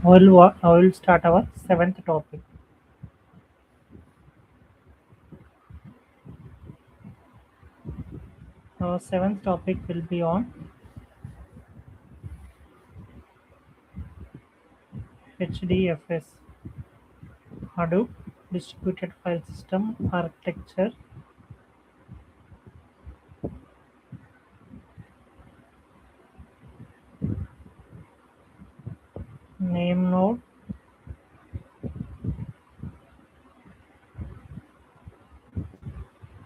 I will start our seventh topic. Our seventh topic will be on HDFS, Hadoop Distributed File System Architecture, name node,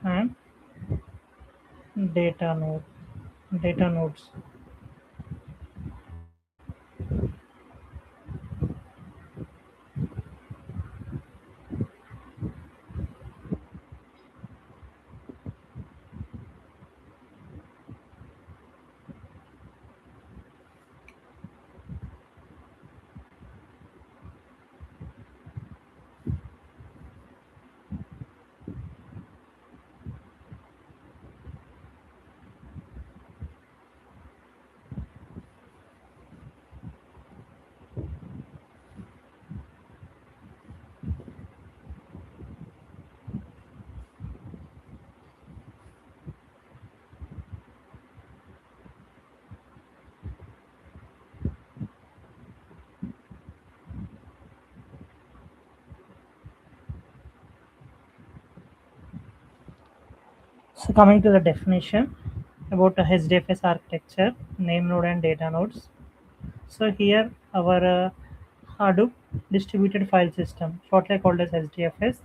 and data node, data nodes. So coming to the definition about a HDFS architecture, name node and data nodes. So here our Hadoop distributed file system, shortly called as HDFS,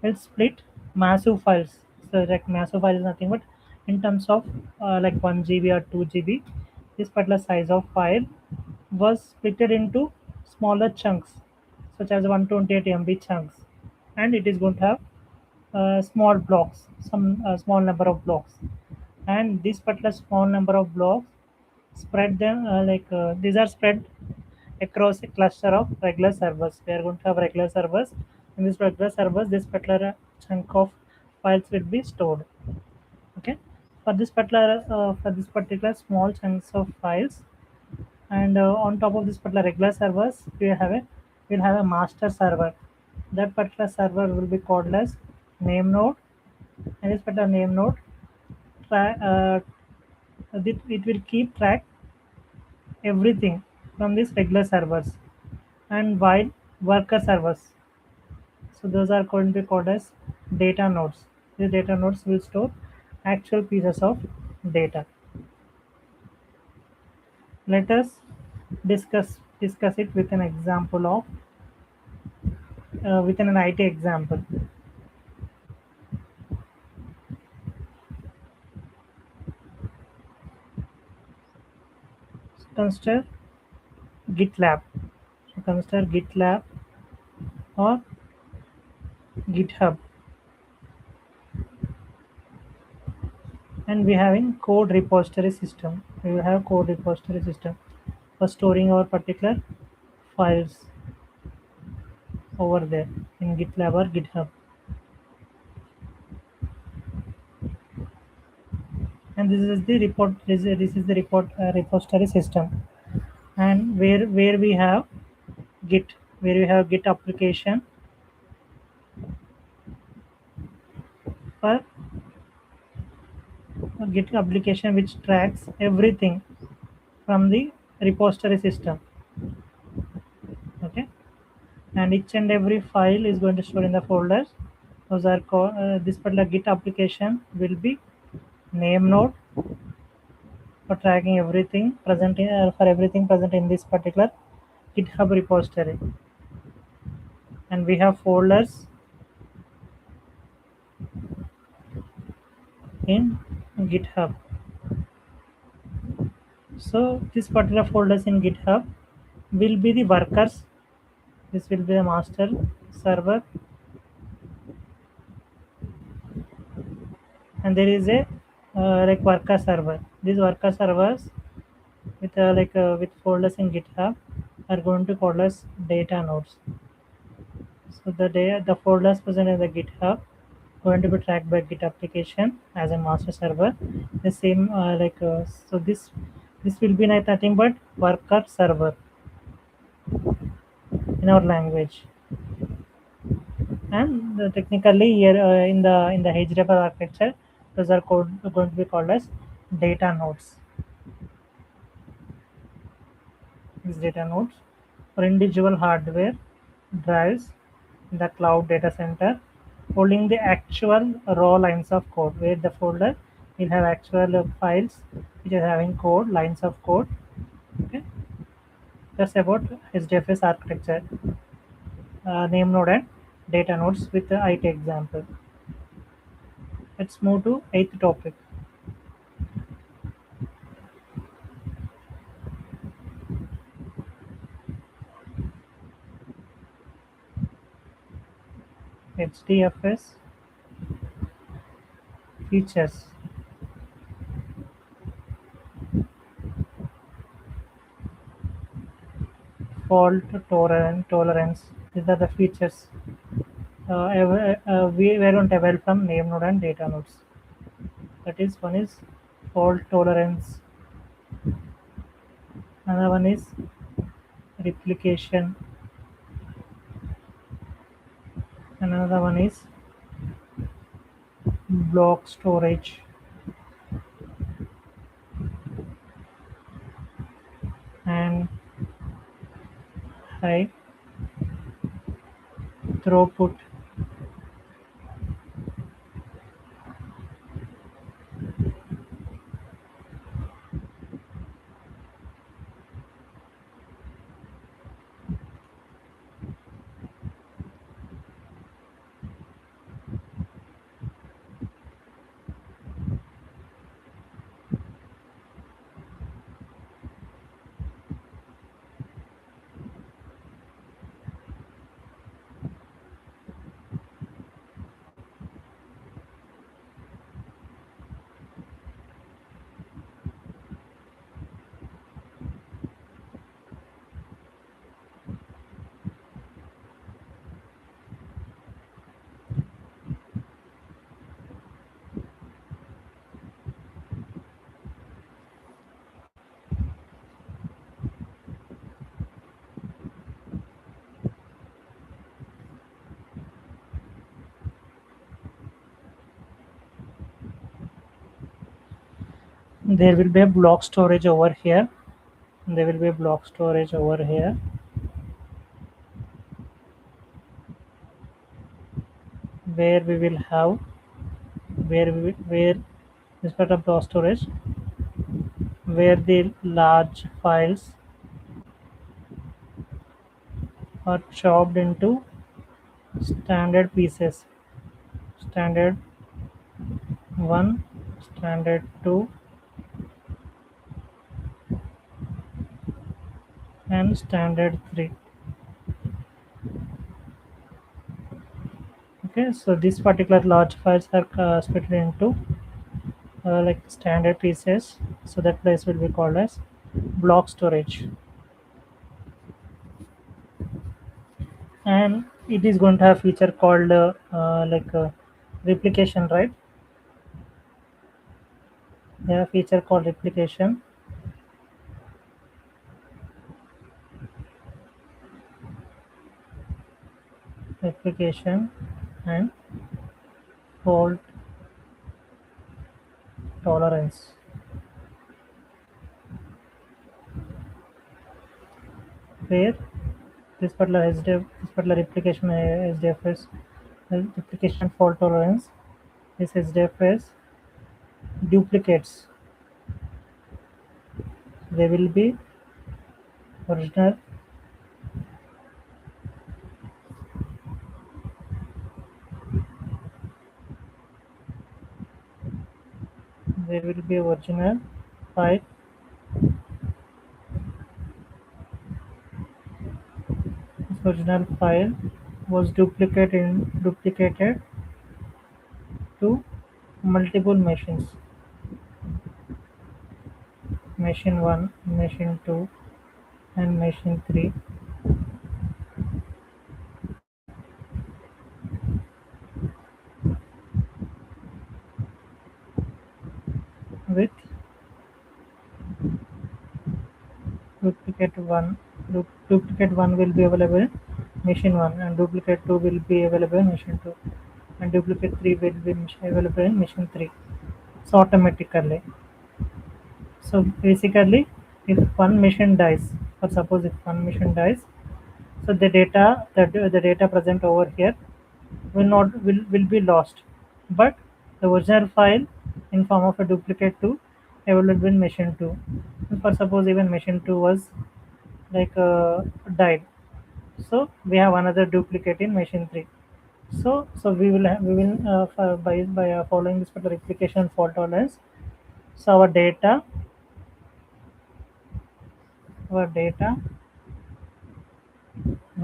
will split massive files. So like massive file is nothing but in terms of like 1 GB or 2 GB, this particular size of file was split into smaller chunks such as 128 MB chunks, and it is going to have small blocks, some small number of blocks, and this particular small number of blocks spread them these are spread across a cluster of regular servers. We are going to have regular servers. In this regular servers, this particular chunk of files will be stored. Okay, for this particular small chunks of files, and on top of this particular regular servers, we'll have a master server. That particular server will be called as name node, and this particular name node it will keep track everything from these regular servers, and while worker servers, so those are going to be called as data nodes. These data nodes will store actual pieces of data. Let us discuss it with an example of within an IT example. So consider GitLab. So consider GitLab or GitHub, and we having code repository system. We will have code repository system for storing our particular files over there in GitLab or GitHub. And this is the report repository system, and where we have Git, where we have Git application for a Git application which tracks everything from the repository system. Okay, and each and every file is going to store in the folders. Those are called this particular Git application will be name node for tracking everything present in, for everything present in this particular GitHub repository, and we have folders in GitHub. So this particular folders in GitHub will be the workers. This will be the master server, and there is a like worker server. These worker servers with folders in GitHub are going to call as data nodes. So the folders present in the GitHub going to be tracked by Git application as a master server. The same so this will be nothing but worker server. in our language. And technically here in the HDFS architecture, those are going to be called as data nodes. These data nodes for individual hardware drives in the cloud data center, holding the actual raw lines of code, where the folder will have actual files which are having code, lines of code. Okay, that's about HDFS architecture, name node and data nodes with the IT example. Let's move to eighth topic. HDFS features. Fault tolerance. These are the features we were not available from name node and data nodes. That is, one is fault tolerance, another one is replication, another one is block storage, and high throughput. There will be a block storage over here. There will be a block storage over here, where we will have where this part of block storage, where the large files are chopped into standard pieces, standard 1, standard 2, and standard 3. Okay, so these particular large files are split into like standard pieces, so that place will be called as block storage. And it is going to have feature called replication, right? They have a feature called replication. Replication and fault tolerance, where this particular replication HDFS replication fault tolerance, this HDFS duplicates. They will be original there will be original file. This original file was duplicated to multiple machines, machine 1, machine 2, and machine 3, with duplicate 1 Duplicate 1 will be available in machine 1, and duplicate 2 will be available in machine 2, and duplicate 3 will be available in machine 3. So automatically. So basically, if one machine dies, or suppose if one machine dies, so the data present over here will be lost, but the original file in form of a duplicate 2 available in machine 2. For suppose even machine 2 was like died, so we have another duplicate in machine 3. So we will by following this particular replication fault tolerance, so our data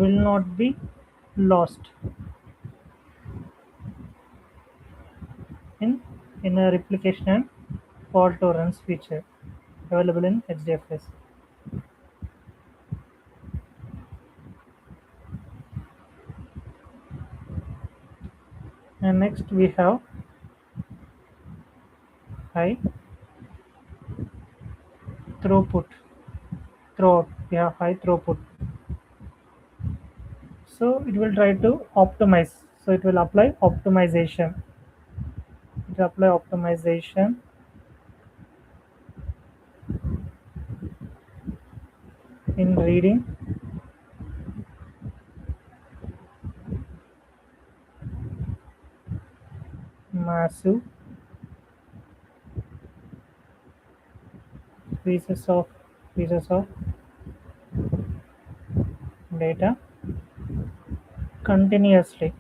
will not be lost in in a replication and fault tolerance feature available in HDFS. And next we have high throughput. Throughout we have high throughput. So it will try to optimize. So it will apply optimization. It will apply optimization in reading massive pieces of pieces of data continuously.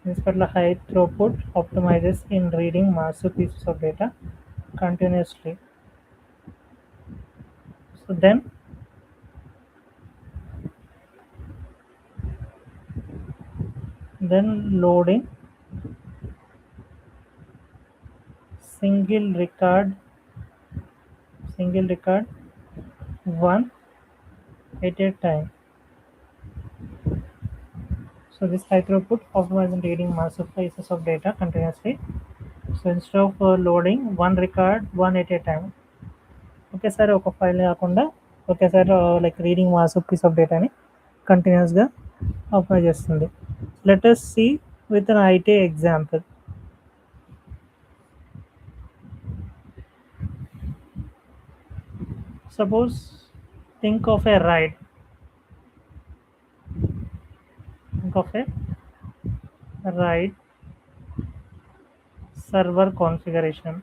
This particular high throughput optimizes in reading massive pieces of data continuously. So then loading single record one at a time. So this high throughput optimizes reading massive pieces of data continuously. So instead of loading one record one at a time, ఒకేసారి ఒక file కాకుండా ఒకేసారి like reading massive piece of డేటాని కంటిన్యూస్గా operate చేస్తుంది. Let us see with an IT example. Suppose think of a ride. Think of a ride server configuration.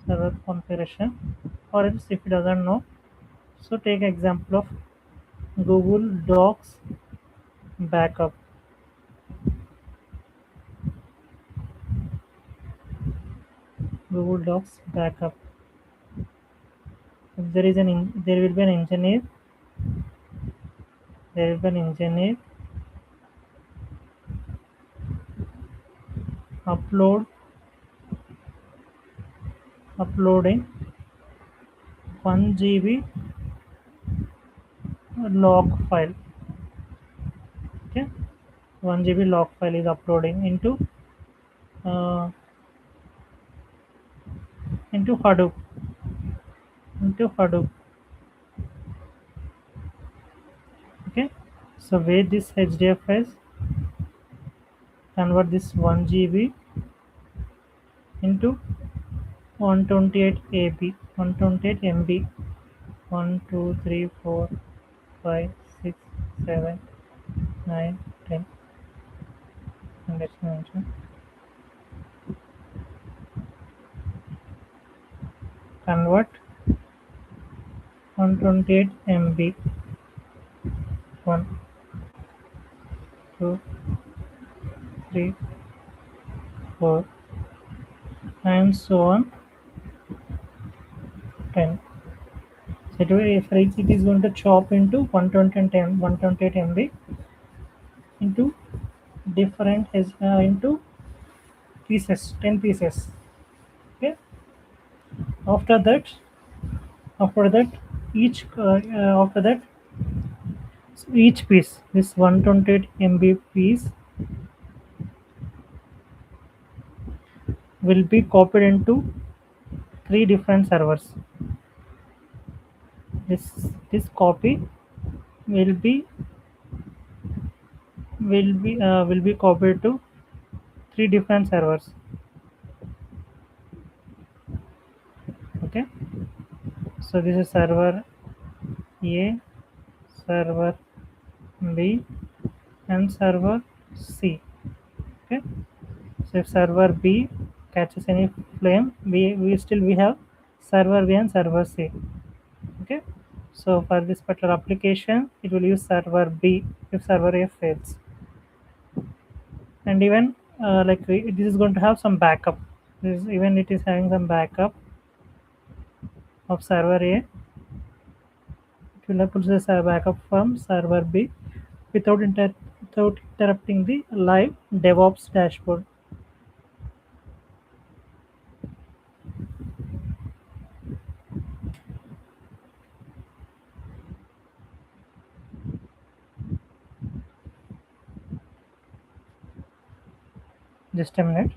Server configuration, or else if you doesn't know, so take example of Google Docs backup. Google Docs backup. If there will be an engineer. There will be an engineer uploading 1 GB log file. Okay, 1 GB log file is uploading uh, into Hadoop. Okay, so where this HDFS convert this 1 GB into 128 AB, 128 MB, 1, 2, 3, 4, 5, 6, 7, 9, 10. And let's mention convert 128 MB, 1, 2, 3, 4, and so on 10. So for each it is going to chop into 128 MB into different into pieces, 10 pieces. Okay, after that each after that, so each piece, this 128 MB piece will be copied into three different servers. This copy will be will be copied to three different servers. Okay, so this is server A, server B, and server C. Okay, so if server B catches any flame, we have server B and server C. Okay, so for this particular application, it will use server B if server A fails, and even this is going to have some backup. Even it is having some backup of server A. It will have process a backup from server B without interrupting the live DevOps dashboard. Just a minute.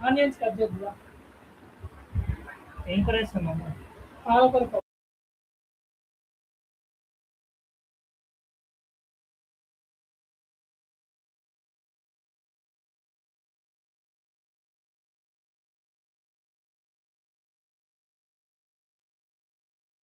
Onions cut చేద్దాం ఏం కరేస్తున్నాము